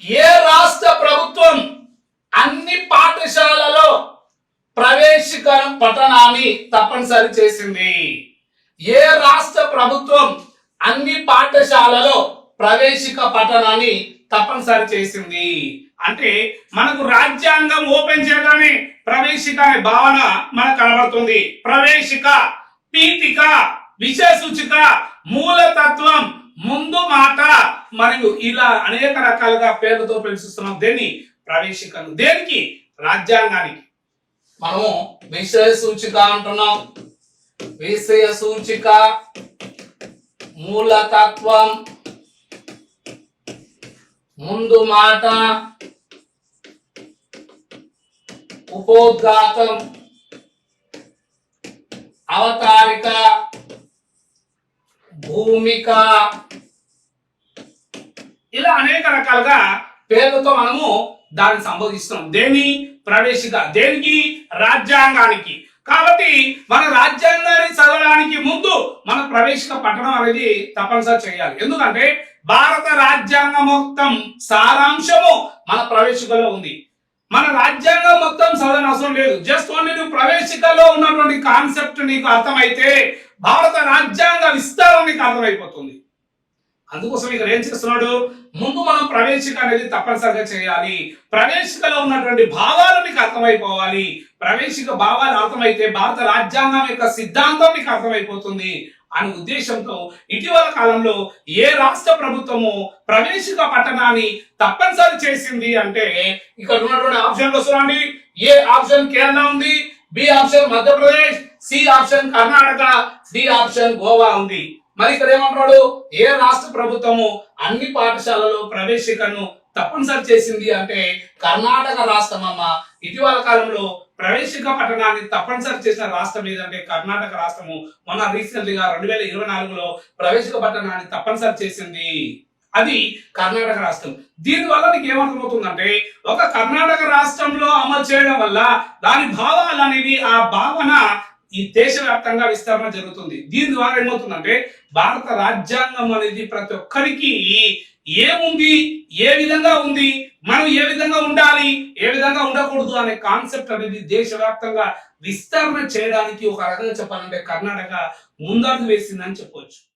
ఏ రాష్ట్ర ప్రభుత్వం అన్ని పాఠశాలలో ప్రవేశిక పఠనాన్ని తప్పనిసరి చేసింది? ఏ రాష్ట్ర ప్రభుత్వం అన్ని పాఠశాలలో ప్రవేశిక పఠనాన్ని తప్పనిసరి చేసింది? అంటే మనకు రాజ్యాంగం ఓపెన్ చేయగానే ప్రవేశిక అనే భావన మనకు కనబడుతుంది. ప్రవేశిక, పీఠిక, విషయ సూచిక, మూలతత్వం, ముందు మాట మరియు ఇలా అనేక రకాలుగా పేర్లతో పిలుస్తున్నాం. దేన్ని? ప్రవేశికను. దేనికి? రాజ్యాంగానికి. మనము విషయ సూచిక అంటున్నాం. విషయ సూచిక, మూలతత్వం, ముందు మాట, ఉపోద్ఘాతం, అవతారిక, భూమిక ఇలా అనేక రకాలుగా పేర్లతో మనము దాన్ని సంబోధిస్తున్నాం. దేని? ప్రవేశిక. దేనికి? రాజ్యాంగానికి. కాబట్టి మన రాజ్యాంగాన్ని చదవడానికి ముందు మన ప్రవేశిక పఠనం అనేది తప్పనిసరి చేయాలి. ఎందుకంటే భారత రాజ్యాంగం మొత్తం సారాంశము మన ప్రవేశికలో ఉంది. మన రాజ్యాంగం మొత్తం చదవని అవసరం లేదు. జస్ట్ ఓన్లీ నువ్వు ప్రవేశికలో ఉన్నటువంటి కాన్సెప్ట్ నీకు అర్థమైతే భారత రాజ్యాంగ విస్తారం నీకు అర్థమైపోతుంది. అందుకోసం ఇక్కడ ఏం చేస్తున్నాడు? ముందు మనం ప్రవేశిక అనేది తప్పనిసరిగా చేయాలి. ప్రవేశికలో ఉన్నటువంటి భావాలు నీకు అర్థమైపోవాలి. ప్రవేశిక భావాలు అర్థమైతే భారత రాజ్యాంగం యొక్క సిద్ధాంతం నీకు అర్థమైపోతుంది అనే ఉద్దేశంతో ఇటీవల కాలంలో ఏ రాష్ట్ర ప్రభుత్వము ప్రవేశిక పఠనాన్ని తప్పనిసరి చేసింది అంటే ఇక్కడ ఉన్నటువంటి ఆప్షన్లు వస్తున్నాయి. ఏ ఆప్షన్ కేరళ ఉంది, B option Madhya Pradesh, C option Karnataka, D option Goa ఉంది. మరి ఇక్కడ ఏమంటున్నాడు? ఏ రాష్ట్ర ప్రభుత్వము అన్ని పాఠశాలలో ప్రవేశికను తప్పనిసరి చేసింది అంటే కర్ణాటక రాష్ట్రం అమ్మ. ఇటీవల కాలంలో ప్రవేశిక పఠనాన్ని తప్పనిసరి చేసిన రాష్ట్రం ఏదంటే కర్ణాటక రాష్ట్రము. మొన్న రీసెంట్లీగా 2024లో ప్రవేశిక పఠనాన్ని తప్పనిసరి చేసింది. అది కర్ణాటక రాష్ట్రం. దీనివల్ల నీకు ఏమర్థమవుతుందంటే ఒక కర్ణాటక రాష్ట్రంలో అమలు చేయడం వల్ల దాని భావాలు అనేవి ఆ భావన ఈ దేశవ్యాప్తంగా విస్తరణ జరుగుతుంది. దీని ద్వారా ఏమవుతుందంటే భారత రాజ్యాంగం అనేది ప్రతి ఒక్కరికి ఏముంది, ఏ విధంగా ఉంది, మనం ఏ విధంగా ఉండాలి, ఏ విధంగా ఉండకూడదు అనే కాన్సెప్ట్ అనేది దేశవ్యాప్తంగా విస్తరణ చేయడానికి ఒక రకంగా చెప్పాలంటే కర్ణాటక ముందడుగు వేసిందని చెప్పవచ్చు.